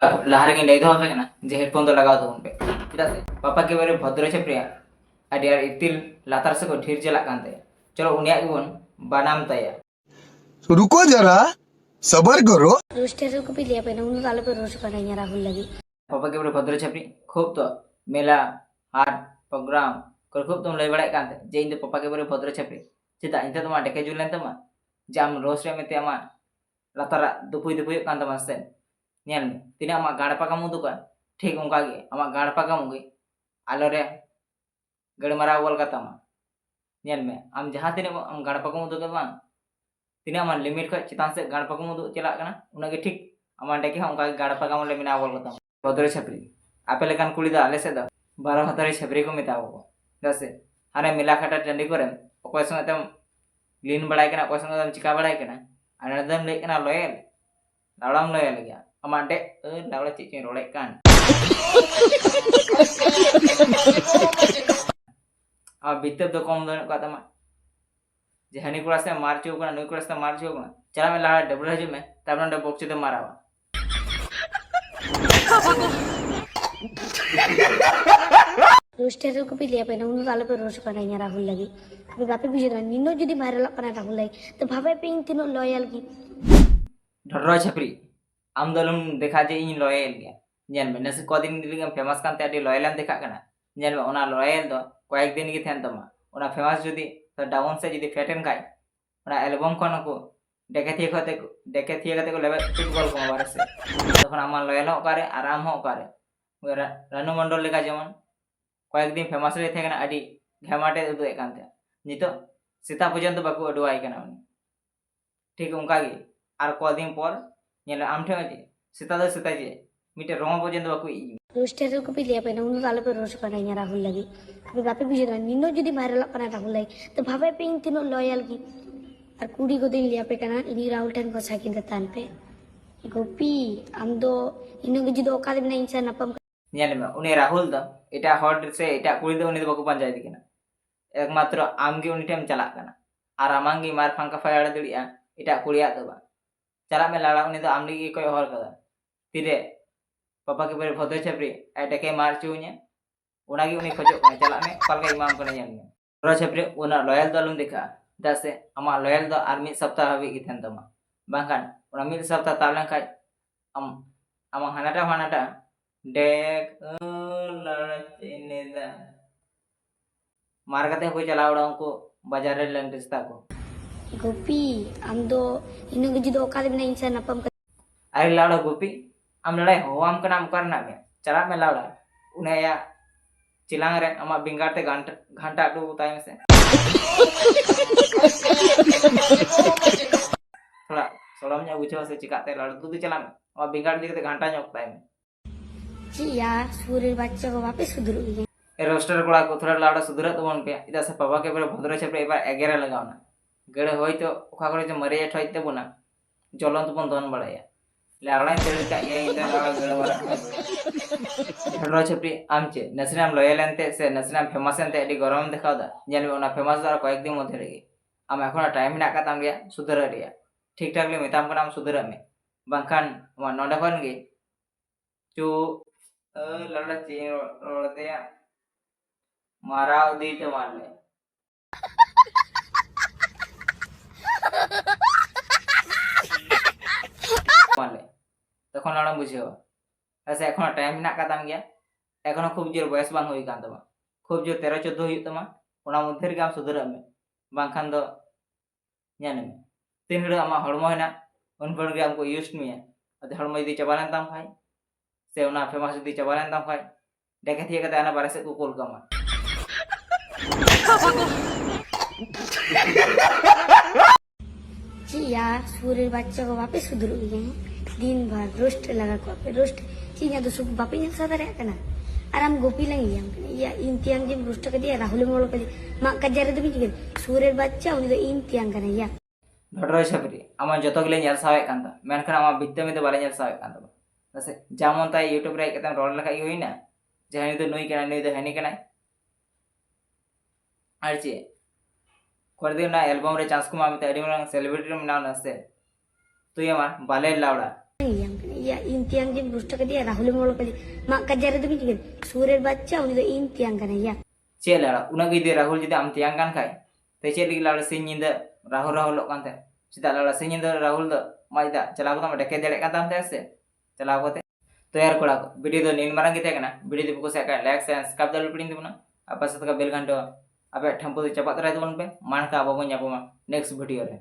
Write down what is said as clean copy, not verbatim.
लहारे लई दो ना जे हेडफोन तो लगाओ तबन पे चेदा से पापा के बारे भद्र छेप्रिया आदि यार इतिल लातार से को ढेर चला कांते चलो उनिया गिबन बानाम तया रुको जरा सबर करो रोस्टर को भी लिया पे ना उन सालों पे रोस्ट बनाया राहुल लगी पापा के बारे भद्र छेप्री खूब तो मेला हाट प्रोग्राम कर खूब तुम लई बड़ाय कांते जे इन पापा के बारे भद्र छेप्री चेदा इन तमा डेके जुलेन तमा जाम रोस्ट रे मेते आमा लातारा दुपुई दुपुई Kanta मस्ते nyal me tina ama gadapa kamu duka ठीक उनका गे ama gadapa kamu गे alore गड़मरा वल कता मा nyal me am jaha tina am gadapa kamu duka bang tina ama limit ख चितान से gadapa kamu du चला कना उना गे ठीक ama डेके उनका gadapa kamu ले मिना वल कता बदरे छपरी आपे लेकान कुड़ी दा आले से दा 12 हतरे छपरी को मिताओ दसे हाने मिला खाटा टंडी करे ओकय संग तम लीन बड़ाय कना ओकय संग तम चिका बड़ाय कना अनदम ले कना लोयल लाड़ाम लोयल गया अमांटे लावड़ा चिचिन रोड़े कान अब बितब तो कम दोन का तमा जे हनी कुड़ा से मार चो कना नई कुड़ा से मार चो कना चला में लाड़ा डबल हजु में तब न बॉक्स दे मारावा रोस्टर को भी लिया पे ना उन सालों पे रोस्ट बनाया राहुल लगी अभी बापे भी जरा निनो जदी वायरल अपना राहुल लगी तो भावे पे इन तीनों लॉयल की ढर्रा छपरी आम दलम देखा जे इन लॉयल गया ñel me nase kodin diligam famous कांते आडी लॉयल am देखा कना ñel me ona लॉयल दो कয়েক दिन गी थेन तमा ona फेमस जदी तो डाउन से जदी फेटन काय ona एल्बम कोन को डेके थिए कते को लेबे ठीक गोल को बारे से तखन आमा लॉयल हो कारे आराम हो कारे रानू मंडल लेका जेमन कয়েক दिन फेमस रे थे कना आडी घेमाटे उदु कांते नितो सीता पर्यंत बाकू अडुआई कना ठीक उनका गे आर को दिन पर ñel am ठे सीता जे मिटे रोमा पर्यंत बाकू रोस्टर को भी लिया पे ना उन सालों पे रोस्ट बनाया राहुल लगी अभी बापे भी जरा निनो जदी वायरल अपना राहुल लगी तो भावे पे इन तीनों लॉयल की और कुड़ी को दिन लिया पे कना इनी राहुल टन को साकिन तान पे गोपी हम दो इनो के जदी ओका बिना इंसान अपम ñel me उनी राहुल द एटा हॉट से एटा कुड़ी दो उनी बाकू पंचायत किना एकमात्र आमगे उनी टेम चला कना आर आमांगी मार फांका फायाड़ दड़िया एटा कुड़िया तो बा चला में लाड़ा उनी दो आमली कोई हर कदा तिरे पापा के बारे भद्र छपरी एटे के मार चुने उनागी उनी खोजो चला में कल का इमाम कने ñel में भद्र छपरी उना लॉयल दलुम देखा दसे अमा लॉयल दो आर मिद सप्ताह हबी गिथेन तमा बांखान उना मिद सप्ताह ताबलन खाय अमा हानाटा डेक लड़चिनेदा मार कते को चलावड़ा उनको बाजार रे लंगस्ता को गोपी हम दो इनो के जदी ओका बिना इंसान अपम अरे लाड़ा गोपी am लड़ाई हो am कना am करना में चला में लाड़ा उन्हें या चिलांग रे अमा बिंगार ते घंटा दो टाइम से थोड़ा सोलम nya बुझो से चिकाते लाड़ा तू चला में अमा बिंगार दिखे ते घंटा ᱧᱚᱜ टाइम जी यार सूर्य बच्चा को वापस सुधर गई ए रोस्टर कोड़ा को थोड़ा लाड़ा सुधरत तबन पे इदा से पापा के बारे भद्र छपरे एबार एगेरा लगावना गड़े होय तो ओखा करे जे मरे ठोइते बुना जलन तो बन दोन बड़ाया लाड़ा तेरे का ये इंदा लाड़ा गड़बड़ा ढड्रो छपरी आमचे नसनाम लॉयल एंते से नसनाम फेमस एंते एडी गरम देखावदा ñel me ona फेमस दार कয়েক दिन मध्य रेगे आम एखोना टाइम ना काताम गे सुधर रिया ठीक ठाक ले मेताम कना आम सुधर में बांखान मा नोडे खन गे चु लाड़ा चीन रोड़ते माराव दी ते मारले मारले तखन लाड़ा बुझेवा ऐसे एखोना टाइम ना काताम गया एखोना खूब जोर बयस बांग होई कान तमा खूब जोर 13 14 हुई तमा ओना मध्य रे आम सुधर में बांखान दो ñel में तीन हड़ आमा हड़मो हेना उन पर गे हमको यूज में अदे हड़मो यदि चबालन ताम खाई से उना फेमस यदि चबालन ताम खाई देखे थिए कते आना बारे से को कोल कमा जी यार सूर्य बच्चा को वापस सुधर गई दिन भर रोस्ट लगा को पे रोस्ट चीज तो सुख बापी ने सादा रे कना आराम गोपी लंगी हम या इंतियां जे रोस्ट कर दिया राहुल मोल कर मा कजरे तो भी सूर्य बच्चा उनी तो इंतियां कना या ढड्रो छपरी आमा जतो गले ñel सावे कांता मेनखान आमा बित्ते में तो बाले ñel सावे कांता दसे जामन ताई यूट्यूब रे कतन रोड लखा ही होइना जहानी तो नई कना नई तो हनी कना आरचे कर दिन ना एल्बम रे चांस को मामते अडी मांग सेलिब्रिटी में नाम नसे तू ये मार बाले लावड़ा ইয়া ইন তিয়াং যে বুঝটা কে দিয়া রাহুল মোড় কে মা কাজারে তুমি কি সুরের বাচ্চা উনি তো ইন তিয়াং কানা ইয়া ᱪᱮᱫ ᱞᱟᱲᱟ ᱩᱱᱟᱹᱜ ᱜᱮ ᱨᱟᱦᱩᱞ ᱡᱩᱫᱤ ᱟᱢ ᱛᱮᱭᱟᱝ ᱠᱟᱱ ᱠᱷᱟᱡ ᱛᱚ ᱪᱮᱫ ᱞᱟᱹᱜᱤᱫ ᱞᱟᱲᱟ ᱥᱤᱧ ᱧᱤᱫᱟᱹ ᱨᱟᱦᱩᱞᱚᱜ ᱠᱟᱱ ᱛᱟᱦᱮᱸ ᱪᱮᱫᱟᱜ ᱞᱟᱲᱟ ᱥᱤᱧ ᱧᱤᱫᱟᱹ ᱨᱟᱦᱩᱞ ᱫᱚ ᱢᱟᱡᱫᱟ ᱪᱟᱞᱟᱣ ᱠᱟᱛᱮ ᱰᱮᱠᱮ ᱫᱟᱲᱮᱭᱟᱜ ᱠᱟᱱ ᱛᱟᱦᱮᱸ ᱥᱮ ᱪᱟᱞᱟᱣ ᱠᱟᱛᱮ ᱛᱚ ᱭᱟᱨ ᱠᱚᱲᱟ ᱵᱤᱰᱤᱭᱳ ᱫᱚ ᱱᱤᱱ ᱢᱟᱨᱟᱝ ᱜᱮ ᱛᱟᱦᱮᱸ ᱠᱟᱱᱟ ᱵᱤᱰᱤᱭᱳ ᱫᱚ ᱠᱩᱥᱤᱭᱟᱜ ᱠᱷᱟᱡ ᱞᱟᱭᱤᱠ ᱥᱮ ᱥᱟᱵᱥᱠᱨᱟइब ᱫᱟᱞ ᱯᱤᱲᱤᱧ ᱛᱟᱵᱚᱱᱟ ᱟᱯᱮ ᱥᱟᱛᱮ ᱵᱮᱞ ᱜᱷᱟᱱᱴᱟ ᱟᱯᱮ ᱴᱷᱟᱢᱯᱩ ᱫᱚ ᱪᱟᱯᱟᱜ ᱛᱟᱨᱟᱭ ᱛᱟᱵᱚᱱ ᱯᱮ ᱢᱟᱱᱠᱟ ᱵᱟᱵᱚᱱ ᱧᱟᱯᱟᱢᱟ ᱱᱮᱠᱥᱴ ᱵᱷᱤᱰᱤᱭᱳ ᱨᱮ